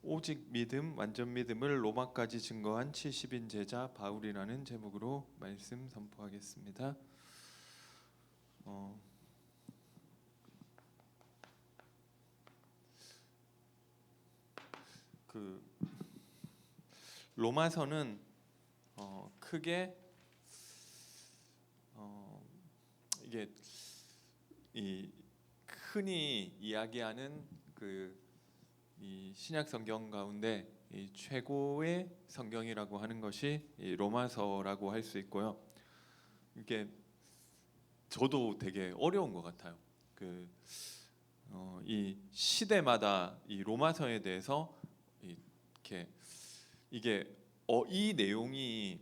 오직 믿음, 완전 믿음을 로마까지 증거한 70인 제자 바울이라는 제목으로 말씀 선포하겠습니다. 그 로마서는 크게 이게 이 흔히 이야기하는 이 신약 성경 가운데 이 최고의 성경이라고 하는 것이 이 로마서라고 할 수 있고요. 이게 저도 되게 어려운 것 같아요. 이 시대마다 이 로마서에 대해서 이 내용이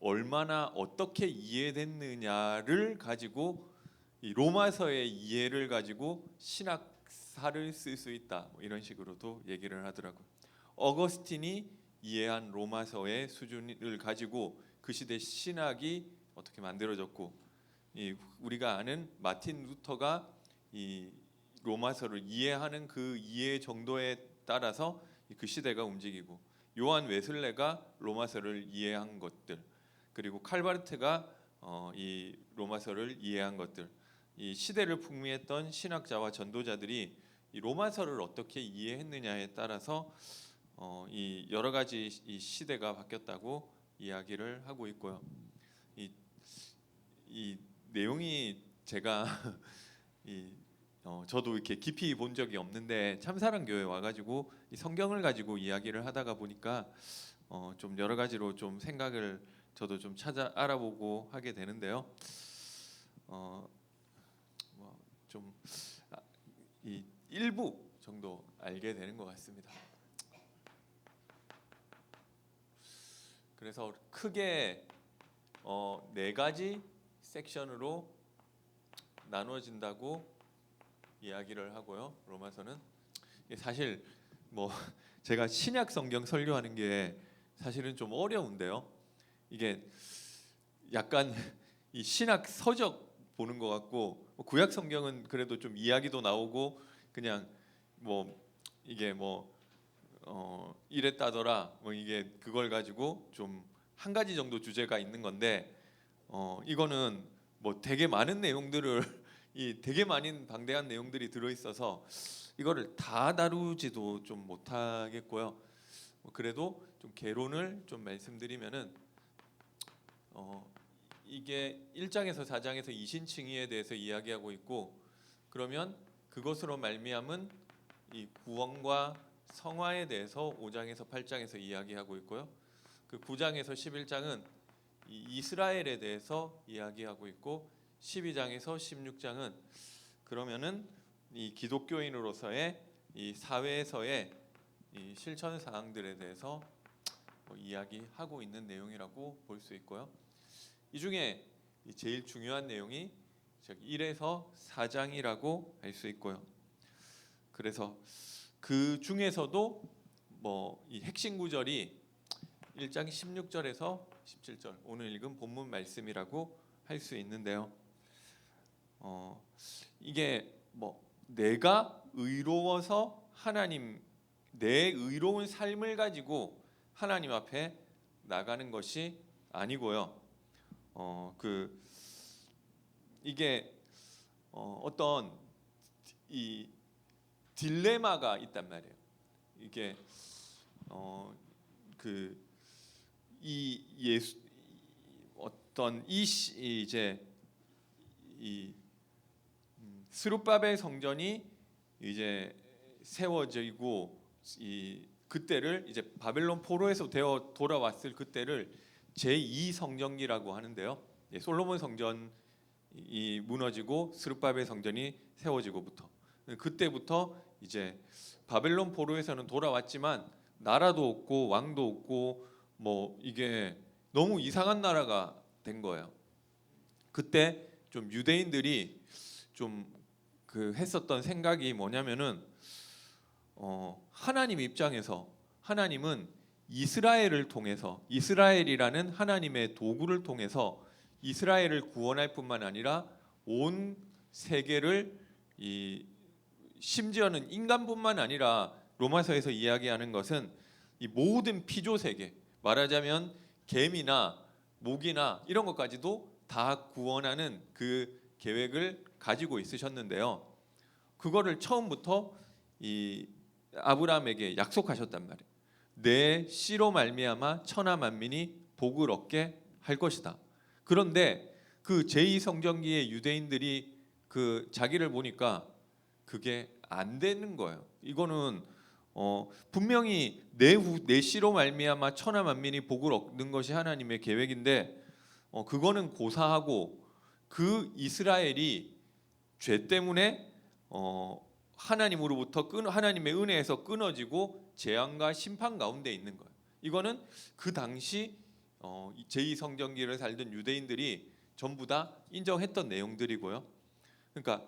얼마나 어떻게 이해됐느냐를 가지고 이 로마서의 이해를 가지고 신학사를 쓸 수 있다, 뭐 이런 식으로도 얘기를 하더라고요. 어거스틴이 이해한 로마서의 수준을 가지고 그 시대 신학이 어떻게 만들어졌고, 우리가 아는 마틴 루터가 이 로마서를 이해하는 그 이해 정도에 따라서 그 시대가 움직이고, 요한 웨슬레가 로마서를 이해한 것들, 그리고 칼바르트가 이 로마서를 이해한 것들, 이 시대를 풍미했던 신학자와 전도자들이 이 로마서를 어떻게 이해했느냐에 따라서 이 여러 가지 이 시대가 바뀌었다고 이야기를 하고 있고요. 이 내용이 제가 저도 이렇게 깊이 본 적이 없는데 참사랑 교회 와가지고 이 성경을 가지고 이야기를 하다가 보니까 좀 여러 가지로 좀 생각을 저도 좀 찾아 알아보고 하게 되는데요. 좀 이 일부 정도 알게 되는 것 같습니다. 그래서 크게 네 가지 섹션으로 나누어진다고 이야기를 하고요. 로마서는 사실 뭐 제가 신약 성경 설교하는 게 사실은 좀 어려운데요. 이게 약간 이 신학 서적 보는 것 같고, 구약 성경은 그래도 좀 이야기도 나오고 그냥 뭐 이게 뭐 이랬다더라, 뭐 이게 그걸 가지고 좀 한 가지 정도 주제가 있는 건데, 이거는 뭐 되게 많은 내용들을 이 되게 많은 방대한 내용들이 들어 있어서 이거를 다 다루지도 좀 못하겠고요. 그래도 좀 개론을 좀 말씀드리면은 이게 1장에서 4장에서 이신칭의에 대해서 이야기하고 있고, 그러면 그것으로 말미암은 이 구원과 성화에 대해서 5장에서 8장에서 이야기하고 있고요. 그 9장에서 11장은 이 이스라엘에 대해서 이야기하고 있고, 12장에서 16장은 그러면은 이 기독교인으로서의 이 사회에서의 이 실천 사항들에 대해서 이야기하고 있는 내용이라고 볼 수 있고요. 이 중에 제일 중요한 내용이 1에서 4장이라고 할 수 있고요. 그래서 그 중에서도 뭐 이 핵심 구절이 1장 16절에서 17절, 오늘 읽은 본문 말씀이라고 할 수 있는데요. 이게 뭐 내가 의로워서 내 의로운 삶을 가지고 하나님 앞에 나가는 것이 아니고요. 이게 어떤 이 딜레마가 있단 말이에요. 이게 이 예수 어떤 이제 이 스룹바벨 성전이 이제 세워지고, 그때를 이제 바벨론 포로에서 돌아왔을 그때를 제2 성전기라고 하는데요. 솔로몬 성전이 무너지고 스룹바벨 성전이 세워지고부터, 그때부터 이제 바벨론 포로에서는 돌아왔지만 나라도 없고 왕도 없고 뭐 이게 너무 이상한 나라가 된 거예요. 그때 좀 유대인들이 좀 했었던 생각이 뭐냐면은 하나님 입장에서 하나님은 이스라엘을 통해서, 이스라엘이라는 하나님의 도구를 통해서 이스라엘을 구원할 뿐만 아니라 온 세계를 심지어는 인간뿐만 아니라 로마서에서 이야기하는 것은 이 모든 피조 세계, 말하자면 개미나 모기나 이런 것까지도 다 구원하는 그 계획을 가지고 있으셨는데요. 그거를 처음부터 이 아브라함에게 약속하셨단 말이에요. 내 씨로 말미암아 천하 만민이 복을 얻게 할 것이다. 그런데 그 제2성전기의 유대인들이 그 자기를 보니까 그게 안 되는 거예요. 이거는 분명히 내 씨로 말미암아 천하 만민이 복을 얻는 것이 하나님의 계획인데 그거는 고사하고 그 이스라엘이 죄 때문에 하나님으로부터 하나님의 은혜에서 끊어지고 재앙과 심판 가운데 있는 거예요. 이거는 그 당시 제2성전기를 살던 유대인들이 전부 다 인정했던 내용들이고요. 그러니까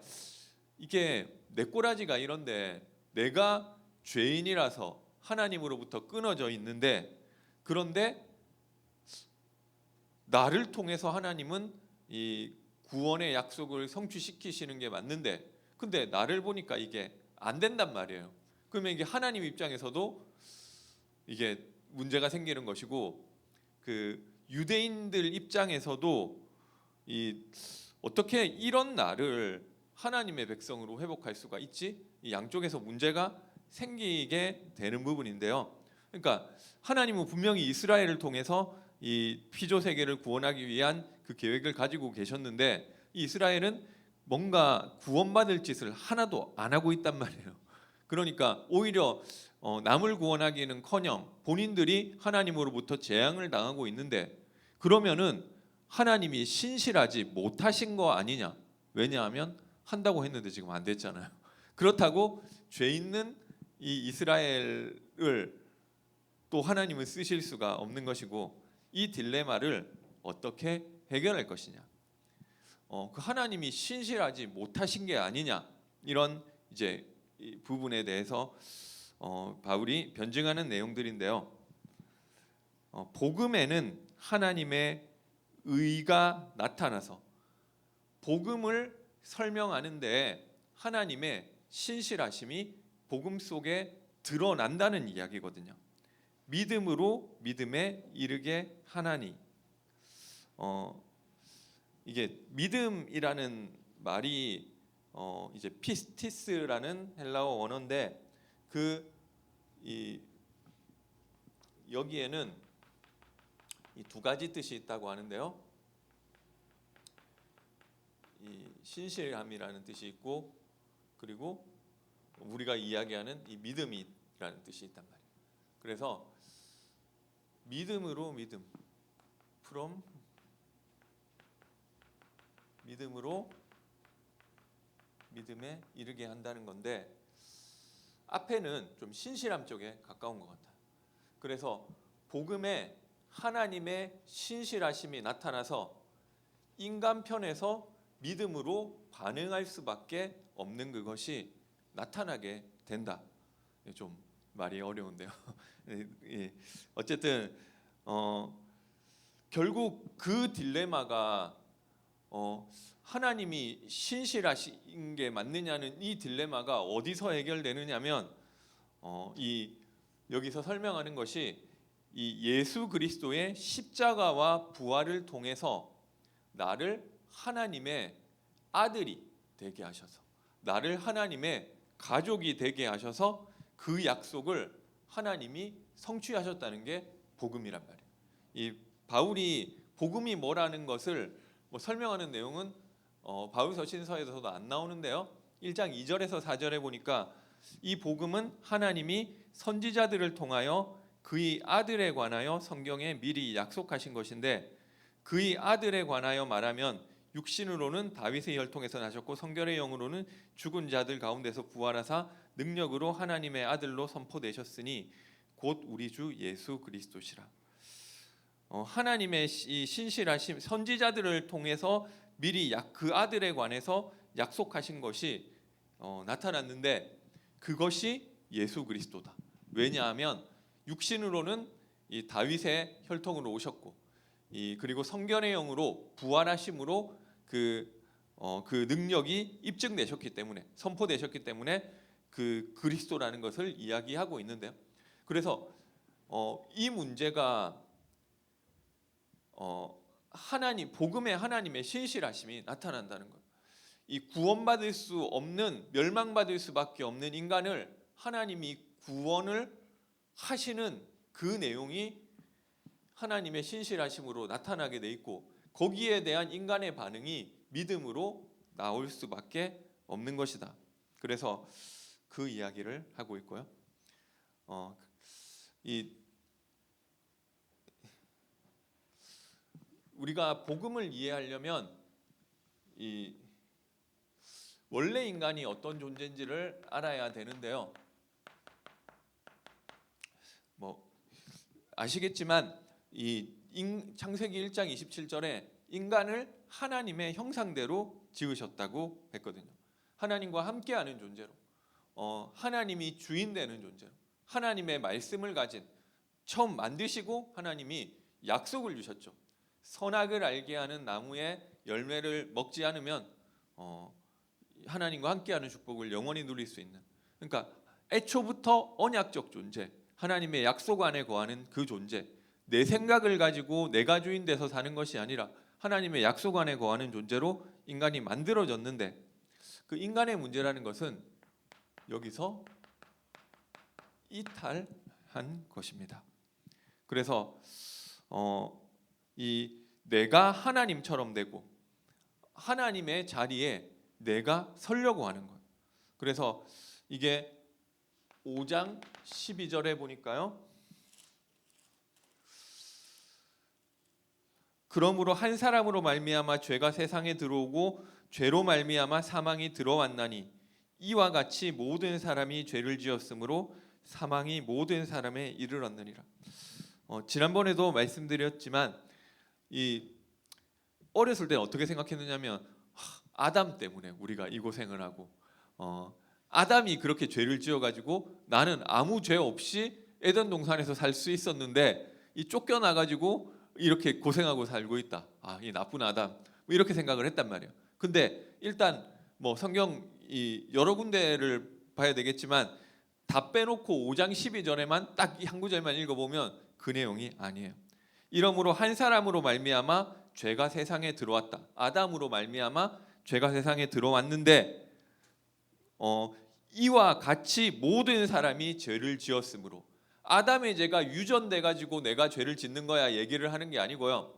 이게 내 꼬라지가 이런데 내가 죄인이라서 하나님으로부터 끊어져 있는데, 그런데 나를 통해서 하나님은 이 구원의 약속을 성취시키시는 게 맞는데, 근데 나를 보니까 이게 안 된단 말이에요. 그러면 이게 하나님 입장에서도 이게 문제가 생기는 것이고, 그 유대인들 입장에서도 어떻게 이런 나를 하나님의 백성으로 회복할 수가 있지? 이 양쪽에서 문제가 생기게 되는 부분인데요. 그러니까 하나님은 분명히 이스라엘을 통해서 이 피조 세계를 구원하기 위한 그 계획을 가지고 계셨는데, 이 이스라엘은 뭔가 구원받을 짓을 하나도 안 하고 있단 말이에요. 그러니까 오히려 남을 구원하기는커녕 본인들이 하나님으로부터 재앙을 당하고 있는데, 그러면은 하나님이 신실하지 못하신 거 아니냐? 왜냐하면 한다고 했는데 지금 안 됐잖아요. 그렇다고 죄 있는 이 이스라엘을 또 하나님은 쓰실 수가 없는 것이고, 이 딜레마를 어떻게 해결할 것이냐? 그 하나님이 신실하지 못하신 게 아니냐? 이런 이제 이 부분에 대해서 바울이 변증하는 내용들인데요. 복음에는 하나님의 의가 나타나서 복음을 설명하는데 하나님의 신실하심이 복음 속에 드러난다는 이야기거든요. 믿음으로 믿음에 이르게 하나니. 이게 믿음이라는 말이 이제 피스티스라는 헬라어 원어인데 여기에는 이 두 가지 뜻이 있다고 하는데요. 이 신실함이라는 뜻이 있고, 그리고 우리가 이야기하는 이 믿음이라는 뜻이 있단 말이에요. 그래서 믿음으로 믿음, from 믿음으로 믿음에 이르게 한다는 건데, 앞에는 좀 신실함 쪽에 가까운 것 같아요. 그래서 복음에 하나님의 신실하심이 나타나서 인간 편에서 믿음으로 반응할 수밖에 없는 그것이 나타나게 된다. 좀 말이 어려운데요. 어쨌든 결국 그 딜레마가 하나님이 신실하신 게 맞느냐는 이 딜레마가 어디서 해결되느냐면 여기서 설명하는 것이 이 예수 그리스도의 십자가와 부활을 통해서 나를 하나님의 아들이 되게 하셔서, 나를 하나님의 가족이 되게 하셔서 그 약속을 하나님이 성취하셨다는 게 복음이란 말이에요. 이 바울이 복음이 뭐라는 것을 설명하는 내용은 바울서 신서에서도 안 나오는데요. 1장 2절에서 4절에 보니까 이 복음은 하나님이 선지자들을 통하여 그의 아들에 관하여 성경에 미리 약속하신 것인데, 그의 아들에 관하여 말하면 육신으로는 다윗의 혈통에서 나셨고 성결의 영으로는 죽은 자들 가운데서 부활하사 능력으로 하나님의 아들로 선포되셨으니 곧 우리 주 예수 그리스도시라. 하나님의 이 신실하심, 선지자들을 통해서 미리 그 아들에 관해서 약속하신 것이 나타났는데, 그것이 예수 그리스도다. 왜냐하면 육신으로는 이 다윗의 혈통으로 오셨고, 그리고 성결의 영으로 부활하심으로 그 능력이 입증되셨기 때문에, 선포되셨기 때문에 그 그리스도라는 것을 이야기하고 있는데요. 그래서 이 문제가 하나님 복음의 하나님의 신실하심이 나타난다는 거예요. 이 구원받을 수 없는 멸망받을 수밖에 없는 인간을 하나님이 구원을 하시는 그 내용이 하나님의 신실하심으로 나타나게 돼 있고 거기에 대한 인간의 반응이 믿음으로 나올 수밖에 없는 것이다. 그래서 그 이야기를 하고 있고요. 우리가 복음을 이해하려면 이 원래 인간이 어떤 존재인지를 알아야 되는데요. 뭐 아시겠지만 이 창세기 1장 27절에 인간을 하나님의 형상대로 지으셨다고 했거든요. 하나님과 함께하는 존재로, 하나님이 주인 되는 존재로, 하나님의 말씀을 가진, 처음 만드시고 하나님이 약속을 주셨죠. 선악을 알게 하는 나무의 열매를 먹지 않으면 하나님과 함께하는 축복을 영원히 누릴 수 있는, 그러니까 애초부터 언약적 존재, 하나님의 약속 안에 거하는 그 존재, 내 생각을 가지고 내가 주인 돼서 사는 것이 아니라 하나님의 약속 안에 거하는 존재로 인간이 만들어졌는데, 그 인간의 문제라는 것은 여기서 이탈한 것입니다. 그래서 이 내가 하나님처럼 되고 하나님의 자리에 내가 서려고 하는 것. 그래서 이게 5장 12절에 보니까요. 그러므로 한 사람으로 말미암아 죄가 세상에 들어오고 죄로 말미암아 사망이 들어왔나니 이와 같이 모든 사람이 죄를 지었으므로 사망이 모든 사람에 이르렀느니라. 지난번에도 말씀드렸지만 이 어렸을 때 어떻게 생각했느냐면 아담 때문에 우리가 이 고생을 하고 아담이 그렇게 죄를 지어가지고 나는 아무 죄 없이 에덴 동산에서 살 수 있었는데 이 쫓겨나가지고 이렇게 고생하고 살고 있다. 이 나쁜 아담, 뭐 이렇게 생각을 했단 말이에요. 근데 일단 뭐 성경 이 여러 군데를 봐야 되겠지만 다 빼놓고 5장 12절에만 딱 한 구절만 읽어보면 그 내용이 아니에요. 이러므로 한 사람으로 말미암아 죄가 세상에 들어왔다. 아담으로 말미암아 죄가 세상에 들어왔는데 이와 같이 모든 사람이 죄를 지었으므로, 아담의 죄가 유전돼 가지고 내가 죄를 짓는 거야 얘기를 하는 게 아니고요.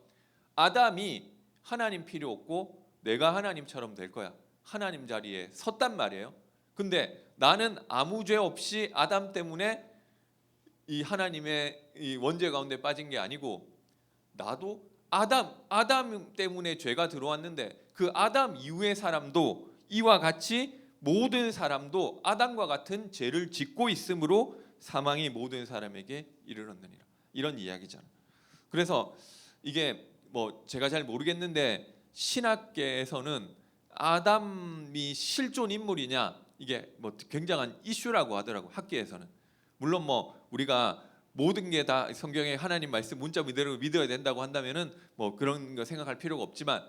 아담이 하나님 필요 없고 내가 하나님처럼 될 거야. 하나님 자리에 섰단 말이에요. 근데 나는 아무 죄 없이 아담 때문에 이 하나님의 이 원죄 가운데 빠진 게 아니고, 나도 아담 때문에 죄가 들어왔는데 그 아담 이후의 사람도 이와 같이 모든 사람도 아담과 같은 죄를 짓고 있으므로 사망이 모든 사람에게 이르렀느니라. 이런 이야기잖아요. 그래서 이게 뭐 제가 잘 모르겠는데 신학계에서는 아담이 실존 인물이냐 이게 뭐 굉장한 이슈라고 하더라고. 학계에서는. 물론 뭐 우리가 모든 게 다 성경의 하나님 말씀 문자 그대로 믿어야 된다고 한다면은 뭐 그런 거 생각할 필요가 없지만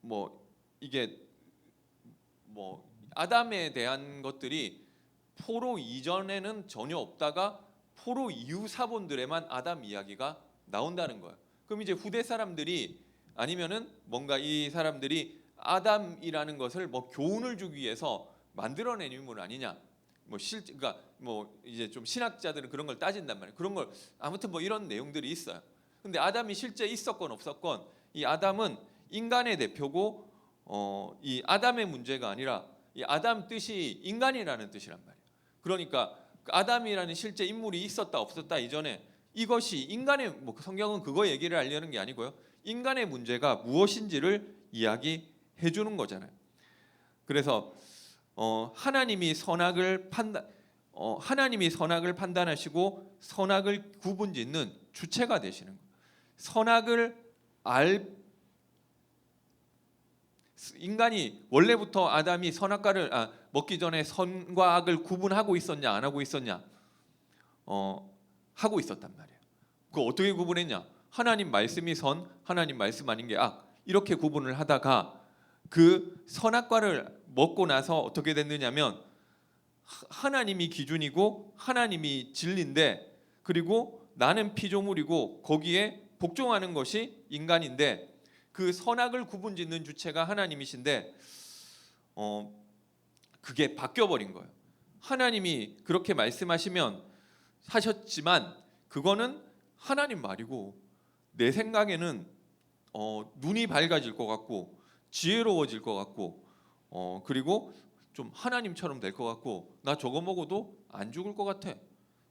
뭐 이게 뭐 아담에 대한 것들이 포로 이전에는 전혀 없다가 포로 이후 사본들에만 아담 이야기가 나온다는 거예요. 그럼 이제 후대 사람들이 아니면은 뭔가 이 사람들이 아담이라는 것을 뭐 교훈을 주기 위해서 만들어낸 인물 아니냐? 그러니까 뭐 이제 좀 신학자들은 그런 걸 따진단 말이에요. 그런 걸 아무튼 뭐 이런 내용들이 있어요. 근데 아담이 실제 있었건 없었건 이 아담은 인간의 대표고 이 아담의 문제가 아니라 이 아담 뜻이 인간이라는 뜻이란 말이에요. 그러니까 아담이라는 실제 인물이 있었다 없었다 이전에 이것이 인간의 뭐 성경은 그거 얘기를 하려는 게 아니고요. 인간의 문제가 무엇인지를 이야기해 주는 거잖아요. 그래서 하나님이 선악을 판단하시고 선악을 구분짓는 주체가 되시는 거예요. 선악을 인간이 원래부터 아담이 선악과를 먹기 전에 선과 악을 구분하고 있었냐 안 하고 있었냐? 하고 있었단 말이에요. 그거 어떻게 구분했냐? 하나님 말씀이 선, 하나님 말씀 아닌 게 악, 이렇게 구분을 하다가 그 선악과를 먹고 나서 어떻게 됐느냐면 하나님이 기준이고 하나님이 진리인데, 그리고 나는 피조물이고 거기에 복종하는 것이 인간인데, 그 선악을 구분짓는 주체가 하나님이신데 그게 바뀌어버린 거예요. 하나님이 그렇게 말씀하시면 하셨지만 그거는 하나님 말이고, 내 생각에는 눈이 밝아질 것 같고 지혜로워질 것 같고 그리고 좀 하나님처럼 될 것 같고, 나 저거 먹어도 안 죽을 것 같아.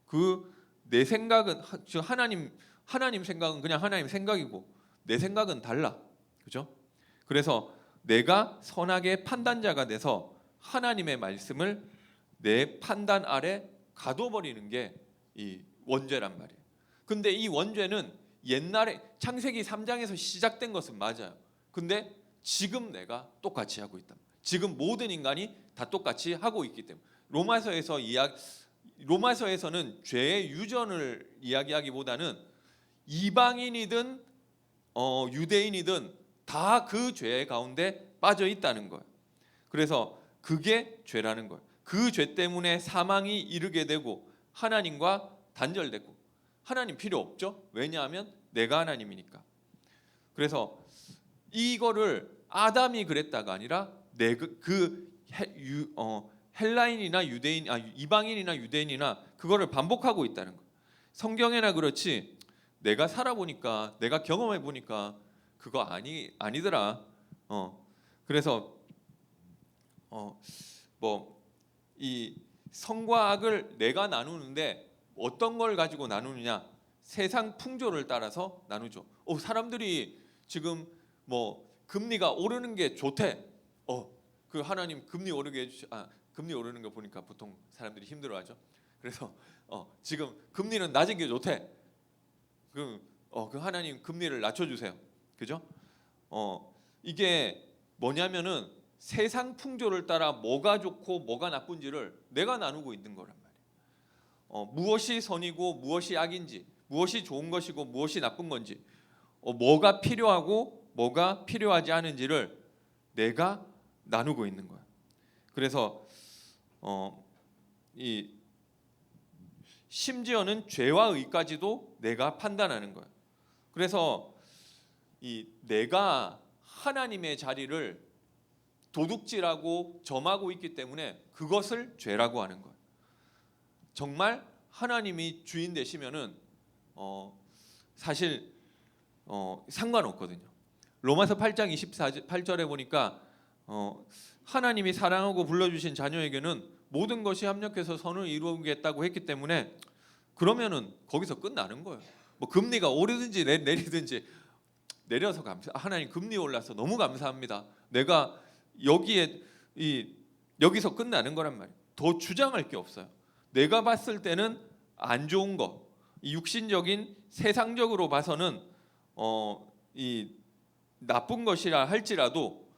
그 내 생각은 하나님 생각은 그냥 하나님 생각이고 내 생각은 달라. 그죠? 그래서 내가 선악의 판단자가 돼서 하나님의 말씀을 내 판단 아래 가둬버리는 게 이 원죄란 말이에요. 근데 이 원죄는 옛날에 창세기 3장에서 시작된 것은 맞아요. 근데 지금 내가 똑같이 하고 있다. 지금 모든 인간이 다 똑같이 하고 있기 때문에. 로마서에서는 죄의 유전을 이야기하기보다는 이방인이든 유대인이든 다 그 죄 가운데 빠져 있다는 거예요. 그래서 그게 죄라는 거예요. 그 죄 때문에 사망이 이르게 되고 하나님과 단절되고, 하나님 필요 없죠. 왜냐하면 내가 하나님이니까. 그래서 이거를 아담이 그랬다가 아니라 헬라인이나 유대인, 이방인이나 유대인이나 그거를 반복하고 있다는 거예요. 성경에나 그렇지 내가 살아보니까, 내가 경험해 보니까 그거 아니더라. 그래서 뭐 이 선과 악을 내가 나누는데 어떤 걸 가지고 나누느냐? 세상 풍조를 따라서 나누죠. 사람들이 지금 뭐 금리가 오르는 게 좋대. 그 하나님 금리 오르게 금리 오르는 거 보니까 보통 사람들이 힘들어하죠. 그래서 지금 금리는 낮은 게 좋대. 그 하나님 금리를 낮춰주세요. 그죠? 이게 뭐냐면은 세상 풍조를 따라 뭐가 좋고 뭐가 나쁜지를 내가 나누고 있는 거란 말이에요. 무엇이 선이고 무엇이 악인지, 무엇이 좋은 것이고 무엇이 나쁜 건지, 뭐가 필요하고 뭐가 필요하지 않은지를 내가 나누고 있는 거야. 그래서 이 심지어는 죄와 의까지도 내가 판단하는 거야. 그래서 이 내가 하나님의 자리를 도둑질하고 점하고 있기 때문에 그것을 죄라고 하는 거예요. 정말 하나님이 주인 되시면은 사실 상관없거든요. 로마서 8장 28절에 보니까 하나님이 사랑하고 불러주신 자녀에게는 모든 것이 합력해서 선을 이루겠다고 했기 때문에 그러면은 거기서 끝나는 거예요. 뭐 금리가 오르든지 내리든지, 내려서 하나님 금리 올라서 너무 감사합니다. 내가 여기서 끝나는 거란 말이에요. 더 주장할 게 없어요. 내가 봤을 때는 안 좋은 거, 이 육신적인 세상적으로 봐서는 이 나쁜 것이라 할지라도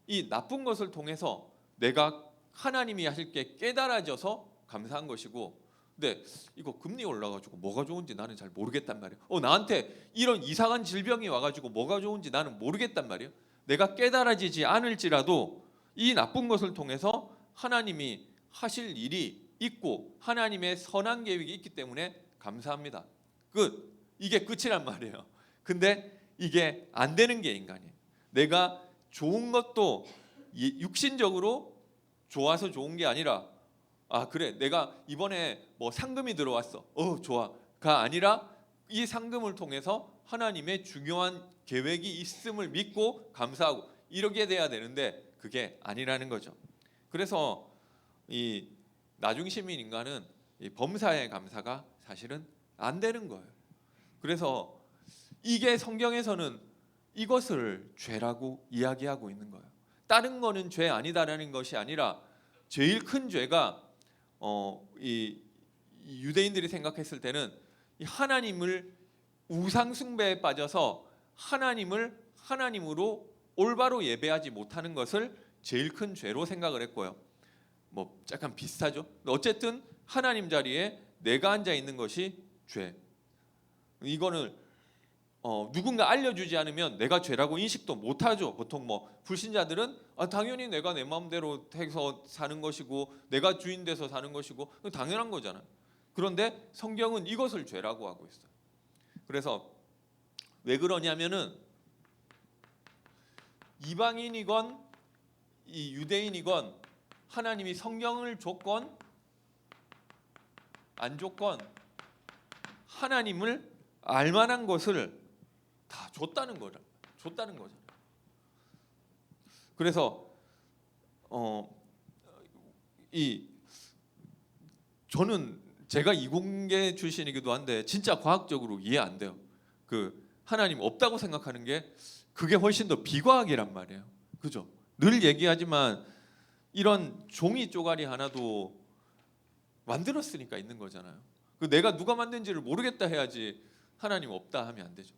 이 나쁜 것을 통해서 내가 하나님이 하실 게 깨달아져서 감사한 것이고, 근데 이거 금리 올라가지고 뭐가 좋은지 나는 잘 모르겠단 말이에요. 나한테 이런 이상한 질병이 와가지고 뭐가 좋은지 나는 모르겠단 말이에요. 내가 깨달아지지 않을지라도 이 나쁜 것을 통해서 하나님이 하실 일이 있고 하나님의 선한 계획이 있기 때문에 감사합니다. 이게 끝이란 말이에요. 근데 이게 안 되는 게 인간이에요. 내가 좋은 것도 육신적으로 좋아서 좋은 게 아니라, 그래 내가 이번에 뭐 상금이 들어왔어, 좋아가 아니라 이 상금을 통해서 하나님의 중요한 계획이 있음을 믿고 감사하고 이렇게 돼야 되는데 그게 아니라는 거죠. 그래서 이 나중시민 인간은 이 범사에 감사가 사실은 안 되는 거예요. 그래서 이게 성경에서는 이것을 죄라고 이야기하고 있는 거예요. 다른 거는 죄 아니다라는 것이 아니라 제일 큰 죄가 이 유대인들이 생각했을 때는 이 하나님을 우상 숭배에 빠져서 하나님을 하나님으로 올바로 예배하지 못하는 것을 제일 큰 죄로 생각을 했고요. 뭐 약간 비슷하죠. 어쨌든 하나님 자리에 내가 앉아 있는 것이 죄. 이거는 누군가 알려주지 않으면 내가 죄라고 인식도 못하죠. 보통 뭐 불신자들은 당연히 내가 내 마음대로 해서 사는 것이고 내가 주인 돼서 사는 것이고 당연한 거잖아요. 그런데 성경은 이것을 죄라고 하고 있어요. 그래서 왜 그러냐면은 이방인이건 이 유대인이건 하나님이 성경을 줬건 안 줬건 하나님을 알만한 것을 다 줬다는 거잖아요. 그래서 저는 제가 이공계 출신이기도 한데 진짜 과학적으로 이해 안 돼요. 그 하나님 없다고 생각하는 게 그게 훨씬 더 비과학이란 말이에요. 그죠? 늘 얘기하지만 이런 종이 쪼가리 하나도 만들었으니까 있는 거잖아요. 내가 누가 만든지를 모르겠다 해야지 하나님 없다 하면 안 되죠.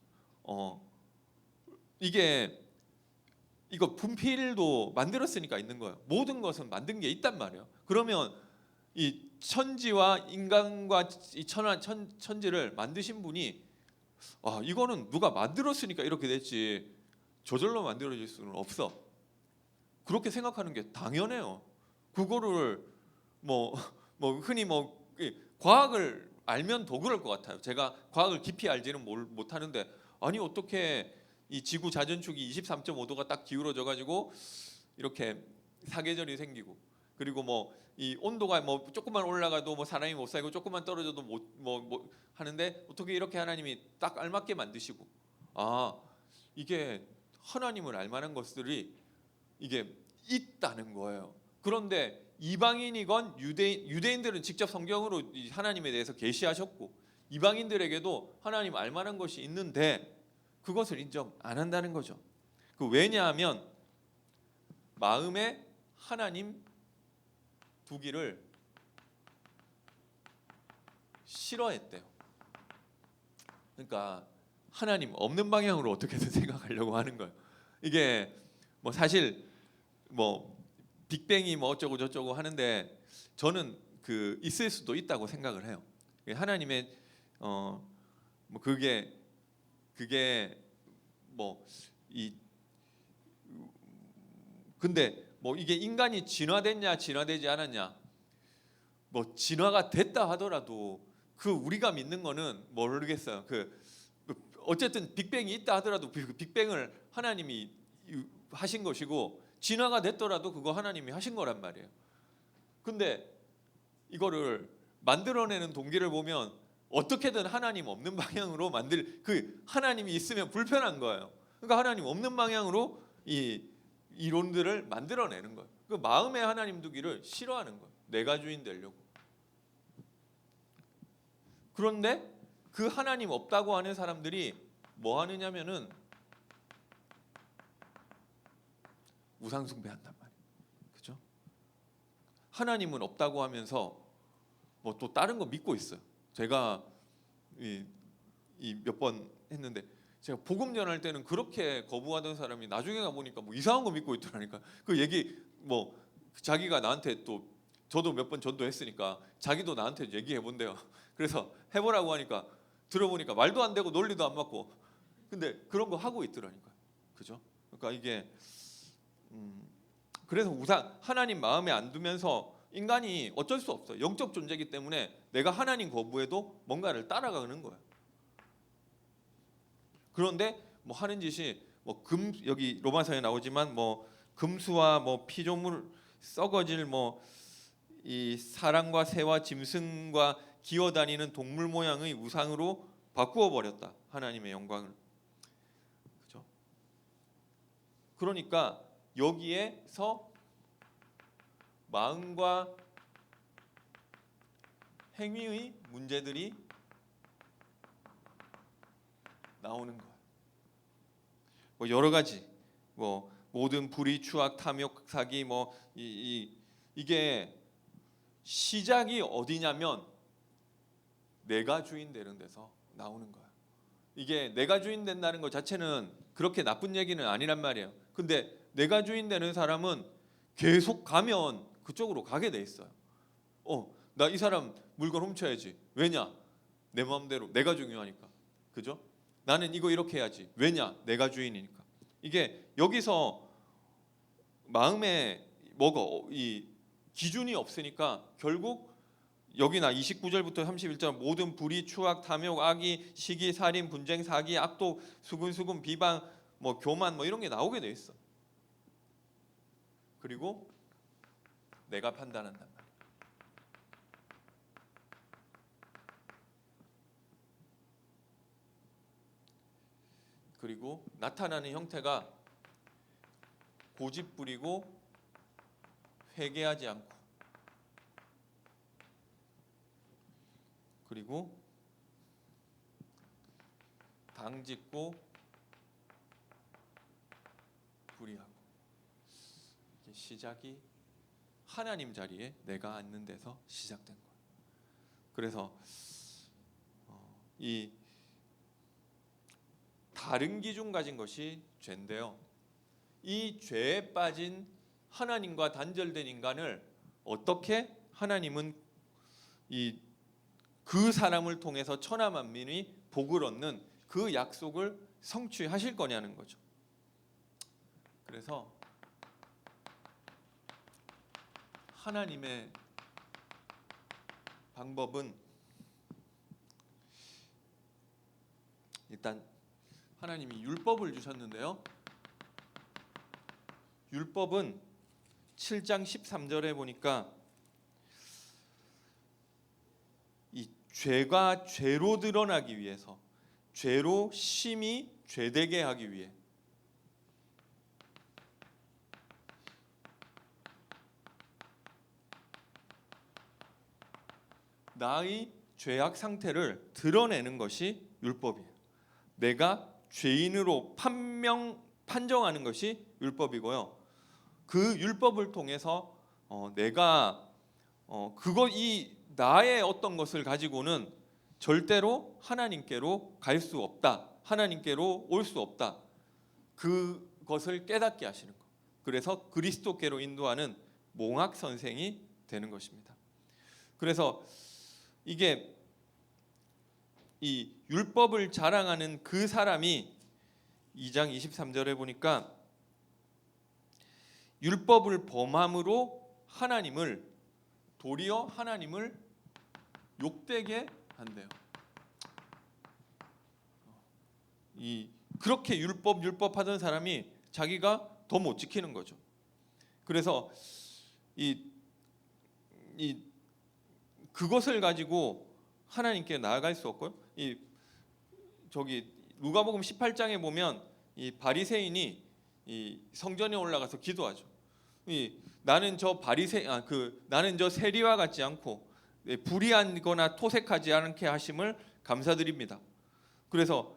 이거 분필도 만들었으니까 있는 거예요. 모든 것은 만든 게 있단 말이에요. 그러면 이 천지와 인간과 이 천지를 만드신 분이 이거는 누가 만들었으니까 이렇게 됐지 저절로 만들어질 수는 없어. 그렇게 생각하는 게 당연해요. 그거를 뭐 흔히 과학을 알면 더 그럴 것 같아요. 제가 과학을 깊이 알지는 못하는데 아니 어떻게 이 지구 자전축이 23.5도가 딱 기울어져 가지고 이렇게 사계절이 생기고 그리고 이 온도가 조금만 올라가도 사람이 못 살고 조금만 떨어져도 못 하는데 어떻게 이렇게 하나님이 딱 알맞게 만드시고 이게 하나님을 알만한 것들이 이게 있다는 거예요. 그런데 이방인이건 유대인들은 직접 성경으로 하나님에 대해서 계시하셨고 이방인들에게도 하나님 알만한 것이 있는데 그것을 인정 안 한다는 거죠. 왜냐하면 마음에 하나님 두기를 싫어했대요. 그러니까 하나님 없는 방향으로 어떻게든 생각하려고 하는 거예요. 이게 사실 빅뱅이 어쩌고 저쩌고 하는데 저는 있을 수도 있다고 생각을 해요. 하나님의 그게 근데 이게 인간이 진화됐냐 진화되지 않았냐 진화가 됐다 하더라도 우리가 믿는 거는 모르겠어요. 어쨌든 빅뱅이 있다 하더라도 빅뱅을 하나님이 하신 것이고 진화가 됐더라도 그거 하나님이 하신 거란 말이에요. 근데 이거를 만들어내는 동기를 보면 어떻게든 하나님 없는 방향으로 하나님이 있으면 불편한 거예요. 그러니까 하나님 없는 방향으로 이 이론들을 만들어내는 거예요. 마음에 하나님 두기를 싫어하는 거예요. 내가 주인 되려고. 그런데 하나님 없다고 하는 사람들이 뭐 하느냐면은 우상 숭배한단 말이에요. 그죠? 하나님은 없다고 하면서 또 다른 거 믿고 있어요. 제가 몇 번 했는데 제가 복음 전할 때는 그렇게 거부하던 사람이 나중에 가 보니까 이상한 거 믿고 있더라니까. 그 얘기 자기가 나한테 또 저도 몇 번 전도했으니까 자기도 나한테 얘기해 본대요. 그래서 해보라고 하니까 들어보니까 말도 안 되고 논리도 안 맞고 근데 그런 거 하고 있더라니까. 그죠? 그러니까 이게 그래서 하나님 마음에 안 두면서 인간이 어쩔 수 없어요. 영적 존재이기 때문에 내가 하나님 거부해도 뭔가를 따라가는 거예요. 그런데 하는 짓이 여기 로마서에 나오지만 금수와 피조물 썩어질 이 사람과 새와 짐승과 기어다니는 동물 모양의 우상으로 바꾸어 버렸다. 하나님의 영광을. 그죠? 그러니까 여기에서 마음과 행위의 문제들이 나오는 거예요. 여러 가지 모든 불의, 추악, 탐욕, 사기 이게 시작이 어디냐면 내가 주인 되는 데서 나오는 거야. 이게 내가 주인 된다는 것 자체는 그렇게 나쁜 얘기는 아니란 말이에요. 근데 내가 주인 되는 사람은 계속 가면 그쪽으로 가게 돼 있어요. 나 이 사람 물건 훔쳐야지. 왜냐? 내 마음대로 내가 중요하니까. 그죠? 나는 이거 이렇게 해야지. 왜냐? 내가 주인이니까. 이게 여기서 마음에 뭐가 이 기준이 없으니까 결국 여기나 29절부터 31절 모든 불의, 추악, 탐욕, 악의, 시기, 살인, 분쟁, 사기, 악독, 수근수근, 비방, 뭐 교만 뭐 이런 게 나오게 돼 있어. 그리고 내가 판단한단 말이야. 그리고 나타나는 형태가 고집 부리고 회개하지 않고, 그리고 당짓고 불의하고. 시작이 하나님 자리에 내가 앉는 데서 시작된 거예요. 그래서 이 다른 기준 가진 것이 죄인데요. 이 죄에 빠진 하나님과 단절된 인간을 어떻게 하나님은 그 사람을 통해서 천하 만민이 복을 얻는 그 약속을 성취하실 거냐는 거죠. 그래서 하나님의 방법은 일단 하나님이 율법을 주셨는데요. 율법은 7장 13절에 보니까 이 죄가 죄로 드러나기 위해서, 죄로 심히 죄되게 하기 위해 나의 죄악 상태를 드러내는 것이 율법이에요. 내가 죄인으로 판정하는 것이 율법이고요. 그 율법을 통해서 내가 이 나의 어떤 것을 가지고는 절대로 하나님께로 갈 수 없다. 하나님께로 올 수 없다. 그것을 깨닫게 하시는 것. 그래서 그리스도께로 인도하는 몽학 선생이 되는 것입니다. 그래서 이게 이 율법을 자랑하는 그 사람이 2장 23절에 보니까 율법을 범함으로 도리어 하나님을 욕되게 한대요. 그렇게 율법 하던 사람이 자기가 더 못 지키는 거죠. 그래서 그것을 가지고 하나님께 나아갈 수 없고요. 저기 누가복음 18장에 보면 이 바리새인이 이 성전에 올라가서 기도하죠. 나는 저 세리와 같지 않고 불의하거나 토색하지 않게 하심을 감사드립니다. 그래서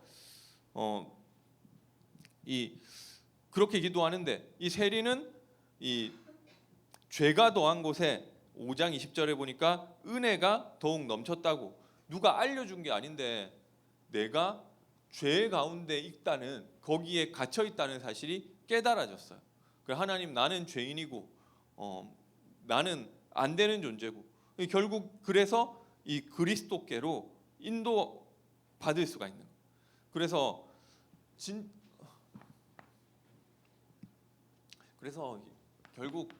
그렇게 기도하는데 이 세리는 이 죄가 더한 곳에 5장 20절에 보니까 은혜가 더욱 넘쳤다고, 누가 알려준 게 아닌데 내가 죄 가운데 있다는, 거기에 갇혀 있다는 사실이 깨달아졌어요. 하나님, 나는 죄인이고 나는 안 되는 존재고, 결국 그래서 이 그리스도께로 인도 받을 수가 있는 거예요. 그래서 결국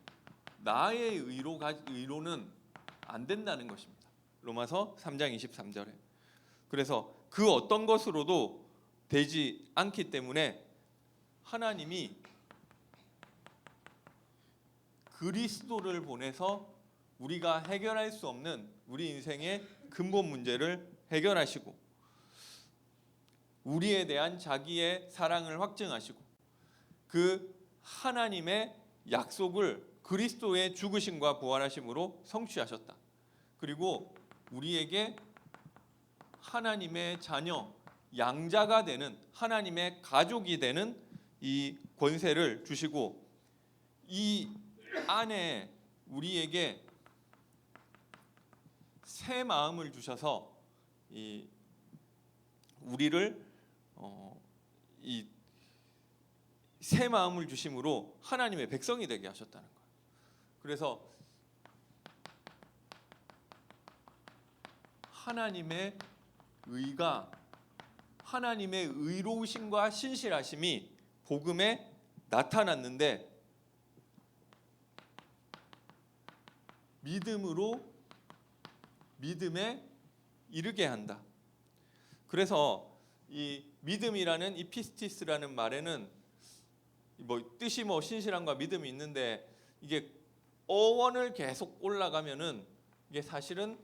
나의 의로는 안 된다는 것입니다. 로마서 3장 23절에. 그래서 그 어떤 것으로도 되지 않기 때문에 하나님이 그리스도를 보내서 우리가 해결할 수 없는 우리 인생의 근본 문제를 해결하시고, 우리에 대한 자기의 사랑을 확증하시고, 그 하나님의 약속을 그리스도의 죽으심과 부활하심으로 성취하셨다. 그리고 우리에게 하나님의 자녀, 양자가 되는, 하나님의 가족이 되는 이 권세를 주시고, 이 안에 우리에게 새 마음을 주셔서 우리를 새 마음을 주심으로 하나님의 백성이 되게 하셨다는 거예요. 그래서 하나님의 의가 하나님의 의로우심과 신실하심이 복음에 나타났는데 믿음에 이르게 한다. 그래서 이 믿음이라는 이 피스티스라는 말에는 뜻이 신실함과 믿음이 있는데 이게 어원을 계속 올라가면은 이게 사실은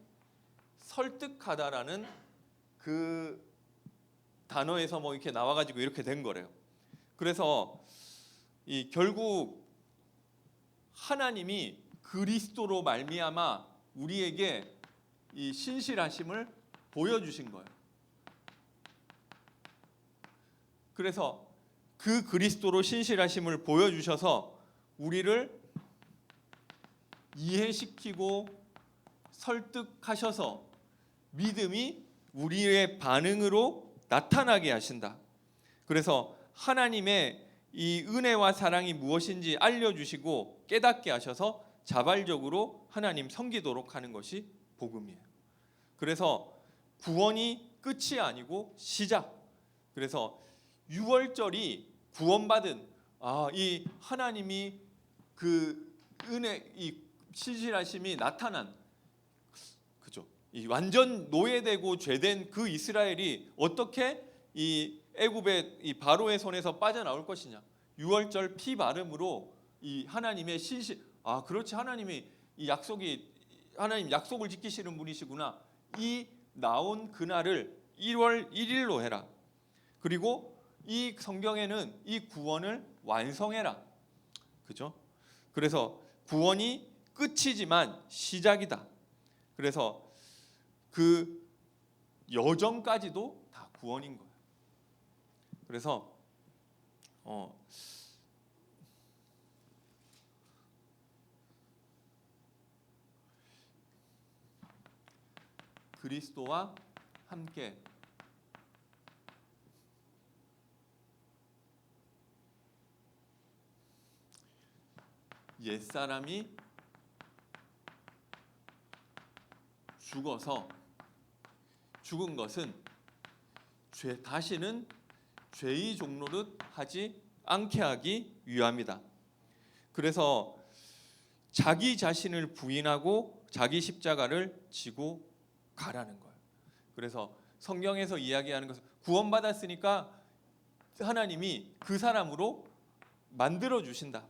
설득하다라는 그 단어에서 이렇게 나와가지고 이렇게 된 거래요. 그래서 이 결국 하나님이 그리스도로 말미암아 우리에게 이 신실하심을 보여주신 거예요. 그래서 그 그리스도로 신실하심을 보여주셔서 우리를 이해시키고 설득하셔서 믿음이 우리의 반응으로 나타나게 하신다. 그래서 하나님의 이 은혜와 사랑이 무엇인지 알려주시고 깨닫게 하셔서 자발적으로 하나님 섬기도록 하는 것이 복음이에요. 그래서 구원이 끝이 아니고 시작. 그래서 6월절이 구원받은 이 하나님이 그 은혜 이 신실하심이 나타난 그죠? 이 완전 노예되고 죄된 그 이스라엘이 어떻게 이 애굽의 이 바로의 손에서 빠져나올 것이냐? 6월절 피 바름으로 이 하나님의 그렇지 하나님이 이 하나님 약속을 지키시는 분이시구나. 이 나온 그날을 1월 1일로 해라. 그리고 이 성경에는 이 구원을 완성해라. 그죠? 그래서 구원이 끝이지만 시작이다. 그래서 그 여정까지도 다 구원인 거예요. 그래서 그리스도와 함께 옛사람이 죽어서 죽은 것은 다시는 죄의 종노릇 하지 않게 하기 위함이다. 그래서 자기 자신을 부인하고 자기 십자가를 지고 가라는 거예요. 그래서 성경에서 이야기하는 것은 구원받았으니까 하나님이 그 사람으로 만들어 주신다.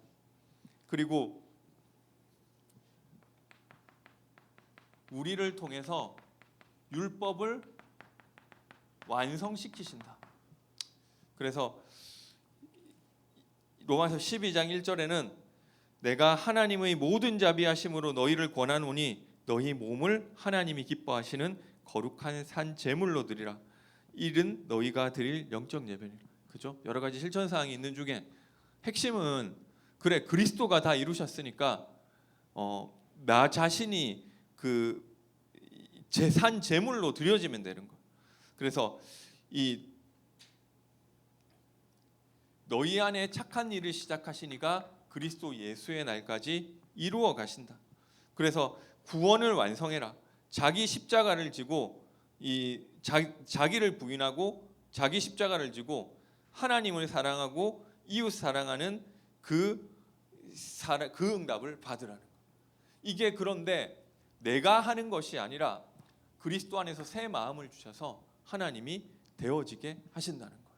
그리고 우리를 통해서 율법을 완성시키신다. 그래서 로마서 12장 1절에는 내가 하나님의 모든 자비하심으로 너희를 권하노니 너희 몸을 하나님이 기뻐하시는 거룩한 산 제물로 드리라. 이는 너희가 드릴 영적 예배니라. 그죠? 여러 가지 실천 사항이 있는 중에 핵심은 그리스도가 다 이루셨으니까 나 자신이 그 산 제물로 드려지면 되는 거. 그래서 이 너희 안에 착한 일을 시작하시니가 그리스도 예수의 날까지 이루어 가신다. 그래서 구원을 완성해라. 자기 십자가를 지고 자기를 부인하고 자기 십자가를 지고 하나님을 사랑하고 이웃 사랑하는 그 응답을 받으라는 거. 이게 그런데 내가 하는 것이 아니라 그리스도 안에서 새 마음을 주셔서 하나님이 되어지게 하신다는 거예요.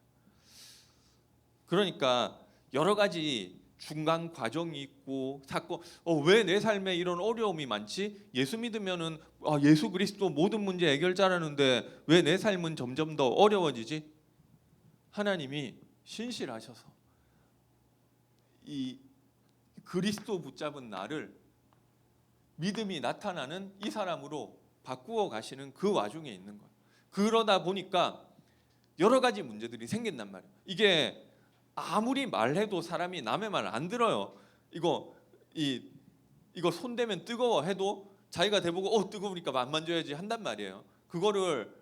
그러니까 여러 가지 중간 과정이 있고 사건 왜 내 삶에 이런 어려움이 많지? 예수 믿으면은 예수 그리스도 모든 문제 해결자라는데 왜 내 삶은 점점 더 어려워지지? 하나님이 신실하셔서 이 그리스도 붙잡은 나를 믿음이 나타나는 이 사람으로 바꾸어 가시는 그 와중에 있는 거예요. 그러다 보니까 여러 가지 문제들이 생긴단 말이에요. 이게 아무리 말해도 사람이 남의 말 안 들어요. 이거 손대면 뜨거워 해도 자기가 대보고 뜨거우니까 안 만져야지 한단 말이에요. 그거를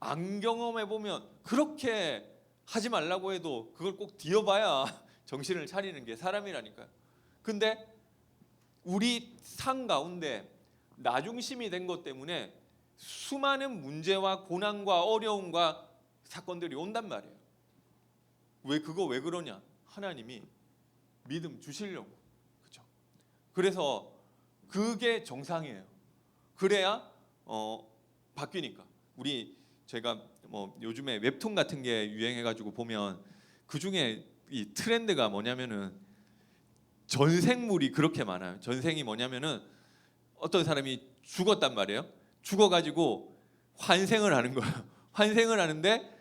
안 경험해 보면 그렇게 하지 말라고 해도 그걸 꼭 뒤어봐야 정신을 차리는 게 사람이라니까요. 근데 우리 삶 가운데 나중심이 된 것 때문에 수많은 문제와 고난과 어려움과 사건들이 온단 말이에요. 왜 그러냐? 하나님이 믿음 주시려고. 그죠? 그래서 그게 정상이에요. 그래야 바뀌니까. 제가 뭐 요즘에 웹툰 같은 게 유행해가지고 보면 그 중에 이 트렌드가 뭐냐면은 전생물이 그렇게 많아요. 전생이 뭐냐면은 어떤 사람이 죽었단 말이에요. 죽어가지고 환생을 하는 거예요. 환생을 하는데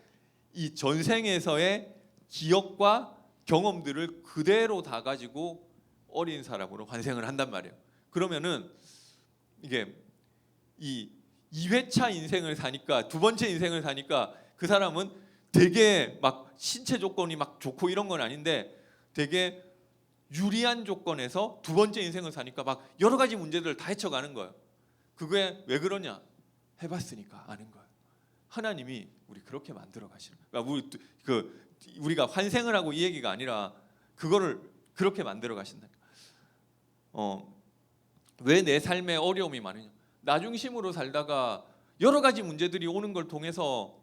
이 전생에서의 기억과 경험들을 그대로 다 가지고 어린 사람으로 환생을 한단 말이에요. 그러면은 이게 이 2회차 인생을 사니까, 두 번째 인생을 사니까 그 사람은 되게 막 신체 조건이 막 좋고 이런 건 아닌데 되게 유리한 조건에서 두 번째 인생을 사니까 막 여러 가지 문제들을 다 헤쳐가는 거예요. 그게 왜 그러냐? 해봤으니까 아는 거예요. 하나님이 우리 그렇게 만들어 가시는 거예요. 그러니까 우리가 환생을 하고 이 얘기가 아니라 그거를 그렇게 만들어 가신다. 왜 내 삶에 어려움이 많으냐? 나 중심으로 살다가 여러 가지 문제들이 오는 걸 통해서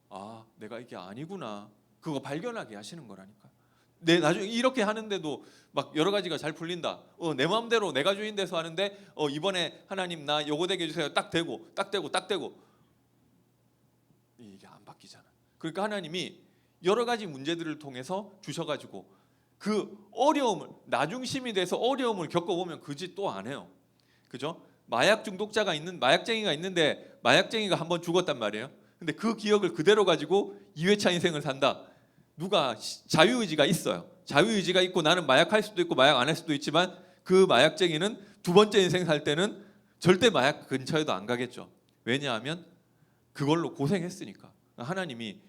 아, 내가 이게 아니구나. 그거 발견하게 하시는 거라니까. 내 나중에 이렇게 하는데도 막 여러 가지가 잘 풀린다. 내 마음대로 내가 주인 돼서 하는데 이번에 하나님 나 요거 되게 해주세요. 딱 되고 이게 안 바뀌잖아. 그러니까 하나님이 여러 가지 문제들을 통해서 주셔가지고 그 어려움을 나 중심이 돼서 어려움을 겪어보면 그 짓 또 안 해요. 그죠? 마약쟁이가 있는데 마약쟁이가 한번 죽었단 말이에요. 근데 그 기억을 그대로 가지고 2회차 인생을 산다. 누가 자유의지가 있어요. 자유의지가 있고 나는 마약할 수도 있고 마약 안 할 수도 있지만 그 마약쟁이는 두 번째 인생 살 때는 절대 마약 근처에도 안 가겠죠. 왜냐하면 그걸로 고생했으니까. 하나님이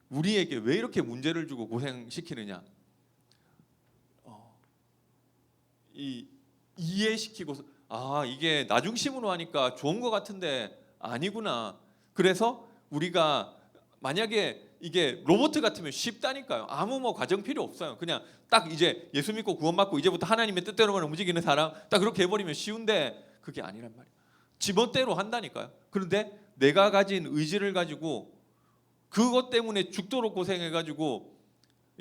우리에게 왜 이렇게 문제를 주고 고생시키느냐? 이해시키고 이게 나 중심으로 하니까 좋은 것 같은데 아니구나. 그래서 우리가 만약에 이게 로봇 같으면 쉽다니까요. 아무 뭐 과정 필요 없어요. 그냥 딱 이제 예수 믿고 구원받고 이제부터 하나님의 뜻대로만 움직이는 사람 딱 그렇게 해버리면 쉬운데 그게 아니란 말이에요. 지멋대로 한다니까요. 그런데 내가 가진 의지를 가지고 그것 때문에 죽도록 고생해가지고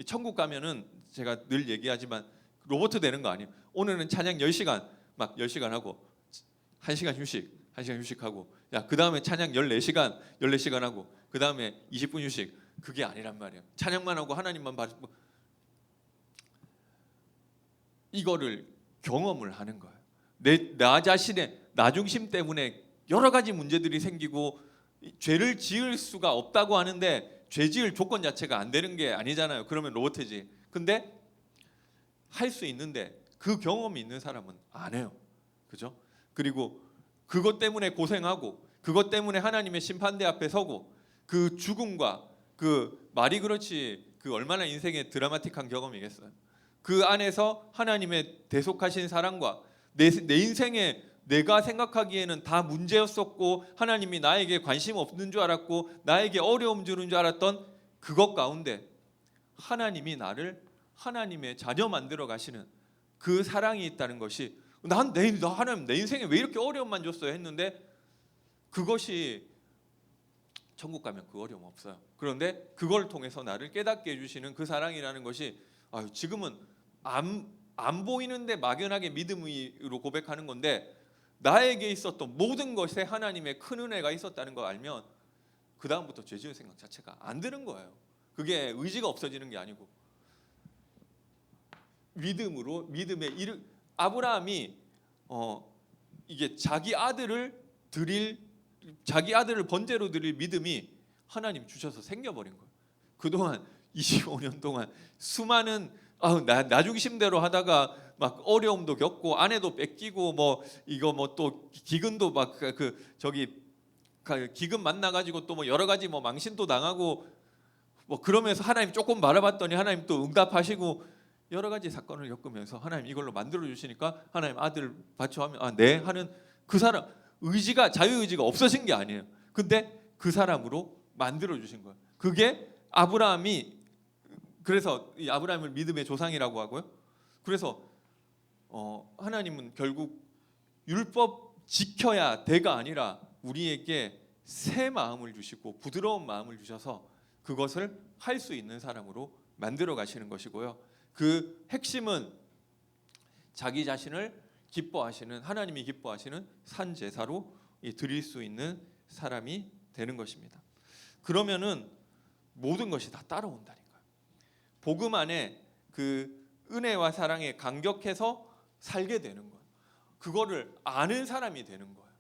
천국 가면은 제가 늘 얘기하지만 로봇 되는 거 아니에요. 오늘은 찬양 10시간 막 10시간 하고 1시간 휴식하고 그 다음에 찬양 14시간 하고 그 다음에 20분 휴식. 그게 아니란 말이에요. 찬양만 하고 하나님만 봐주고 이거를 경험을 하는 거예요. 나 자신의 나 중심 때문에 여러 가지 문제들이 생기고 죄를 지을 수가 없다고 하는데 죄 지을 조건 자체가 안 되는 게 아니잖아요. 그러면 로봇이지. 근데 할 수 있는데 그 경험이 있는 사람은 안 해요. 그죠? 그리고 그것 때문에 고생하고 그것 때문에 하나님의 심판대 앞에 서고 그 죽음과 그 말이 그렇지 그 얼마나 인생의 드라마틱한 경험이겠어요. 그 안에서 하나님의 대속하신 사랑과 내 인생에 내가 생각하기에는 다 문제였었고 하나님이 나에게 관심 없는 줄 알았고 나에게 어려움 주는 줄 알았던 그것 가운데 하나님이 나를 하나님의 자녀 만들어 가시는 그 사랑이 있다는 것이 하나님 내 인생에 왜 이렇게 어려움만 줬어요 했는데 그것이 천국 가면 그 어려움 없어요. 그런데 그걸 통해서 나를 깨닫게 해주시는 그 사랑이라는 것이 지금은 안 보이는데 막연하게 믿음으로 고백하는 건데 나에게 있었던 모든 것에 하나님의 큰 은혜가 있었다는 걸 알면 그 다음부터 죄 지을 생각 자체가 안 드는 거예요. 그게 의지가 없어지는 게 아니고 믿음의 아브라함이 이게 자기 아들을 번제로 드릴 믿음이 하나님 주셔서 생겨버린 거예요. 그동안 25년 동안 수많은 나 중심대로 하다가 막 어려움도 겪고 아내도 뺏기고 뭐 이거 뭐 또 기근도 막 기근 만나가지고 또 뭐 여러 가지 뭐 망신도 당하고 뭐 그러면서 하나님 조금 바라봤더니 하나님 또 응답하시고 여러 가지 사건을 겪으면서 하나님 이걸로 만들어 주시니까 하나님 아들을 바쳐하면 네 하는 그 사람 자유의지가 없어진 게 아니에요. 근데 그 사람으로 만들어 주신 거예요. 그게 그래서 이 아브라함을 믿음의 조상이라고 하고요. 그래서 하나님은 결국 율법 지켜야 돼가 아니라 우리에게 새 마음을 주시고 부드러운 마음을 주셔서 그것을 할 수 있는 사람으로 만들어 가시는 것이고요. 그 핵심은 자기 자신을 기뻐하시는, 하나님이 기뻐하시는 산 제사로 드릴 수 있는 사람이 되는 것입니다. 그러면은 모든 것이 다 따라온다니까요. 복음 안에 그 은혜와 사랑에 감격해서 살게 되는 거예요. 그거를 아는 사람이 되는 거예요.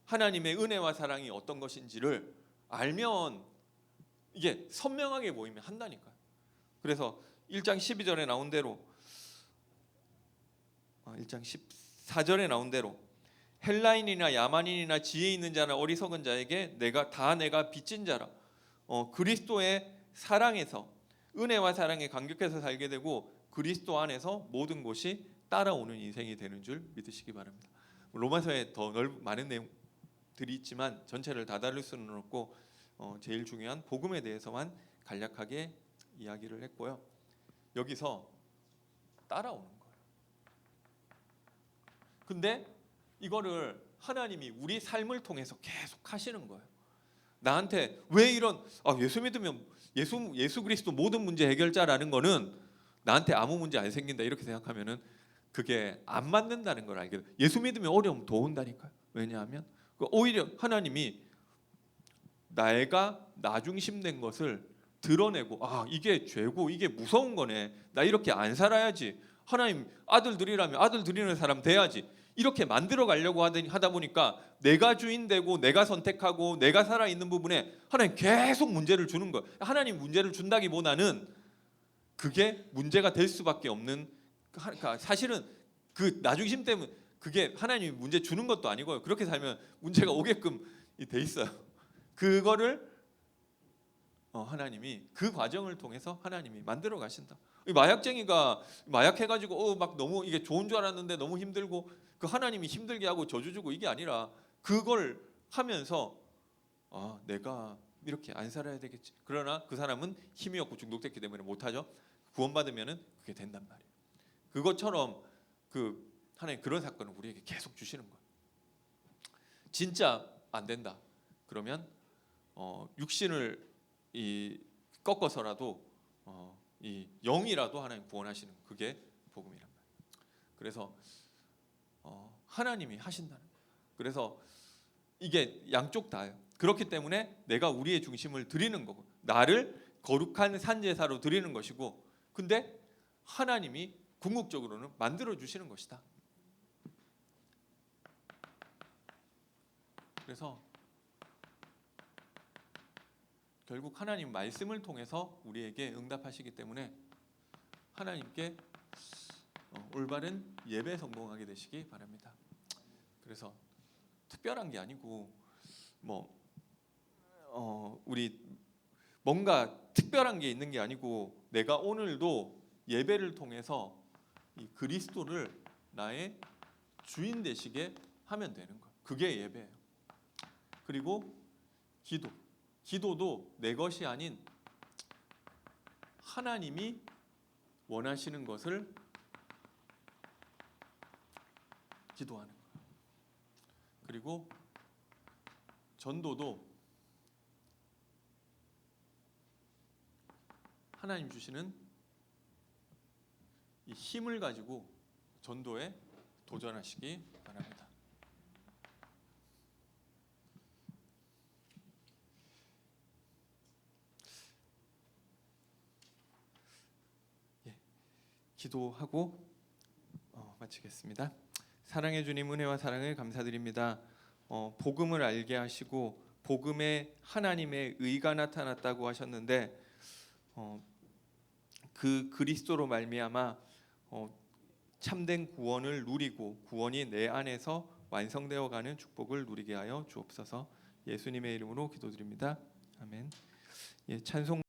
하나님의 은혜와 사랑이 어떤 것인지를 알면 이게 선명하게 보이면 한다니까요. 그래서 1장 12절에 나온 대로 1장 14절에 나온 대로 헬라인이나 야만인이나 지혜 있는 자나 어리석은 자에게 내가 빚진 자라. 그리스도의 사랑에서 은혜와 사랑에 감격해서 살게 되고 그리스도 안에서 모든 것이 따라오는 인생이 되는 줄 믿으시기 바랍니다. 로마서에 더 많은 내용들이 있지만 전체를 다 다룰 수는 없고 제일 중요한 복음에 대해서만 간략하게 이야기를 했고요. 여기서 따라오는 거예요. 근데 이거를 하나님이 우리 삶을 통해서 계속 하시는 거예요. 나한테 왜 이런 예수 믿으면 예수 그리스도 모든 문제 해결자라는 거는 나한테 아무 문제 안 생긴다 이렇게 생각하면은 그게 안 맞는다는 걸 알게 돼요. 예수 믿으면 어려움 더 온다니까요. 왜냐하면 오히려 하나님이 내가 나 중심된 것을 드러내고 이게 죄고 이게 무서운 거네. 나 이렇게 안 살아야지. 하나님 아들 드리라면 아들 드리는 사람 돼야지. 이렇게 만들어 가려고 하다 보니까 내가 주인 되고 내가 선택하고 내가 살아있는 부분에 하나님 계속 문제를 주는 거예요. 하나님 문제를 준다기보다는 그게 문제가 될 수밖에 없는, 그러니까 사실은 그 나중심 때문에 그게 하나님이 문제 주는 것도 아니고요. 그렇게 살면 문제가 오게끔 돼 있어요. 그거를 하나님이 그 과정을 통해서 하나님이 만들어 가신다. 마약쟁이가 마약해가지고 막 너무 이게 좋은 줄 알았는데 너무 힘들고 그 하나님이 힘들게 하고 저주 주고 이게 아니라 그걸 하면서 내가 이렇게 안 살아야 되겠지. 그러나 그 사람은 힘이 없고 중독됐기 때문에 못하죠. 구원받으면은 그게 된단 말이에요. 그것처럼 하나님 그런 사건을 우리에게 계속 주시는 거예요. 진짜 안 된다. 그러면 육신을 꺾어서라도 이 영이라도 하나님 구원하시는 그게 복음이란 말이에요. 그래서 하나님이 하신다는 거예요. 그래서 이게 양쪽 다예요. 그렇기 때문에 내가 우리의 중심을 드리는 거고 나를 거룩한 산제사로 드리는 것이고 근데 하나님이 궁극적으로는 만들어 주시는 것이다. 그래서 결국 하나님 말씀을 통해서 우리에게 응답하시기 때문에 하나님께 올바른 예배 성공하게 되시기 바랍니다. 그래서 특별한 게 아니고 우리 뭔가 특별한 게 있는 게 아니고 내가 오늘도 예배를 통해서 이 그리스도를 나의 주인 되시게 하면 되는 거예요. 그게 예배예요. 그리고 기도도 내 것이 아닌 하나님이 원하시는 것을 기도하는 거예요. 그리고 전도도 하나님 주시는 이 힘을 가지고 전도에 도전하시기 바랍니다. 기도하고 마치겠습니다. 사랑해 주님 은혜와 사랑을 감사드립니다. 복음을 알게 하시고 복음에 하나님의 의가 나타났다고 하셨는데 그 그리스도로 말미암아 참된 구원을 누리고 구원이 내 안에서 완성되어 가는 축복을 누리게 하여 주옵소서. 예수님의 이름으로 기도드립니다. 아멘. 찬송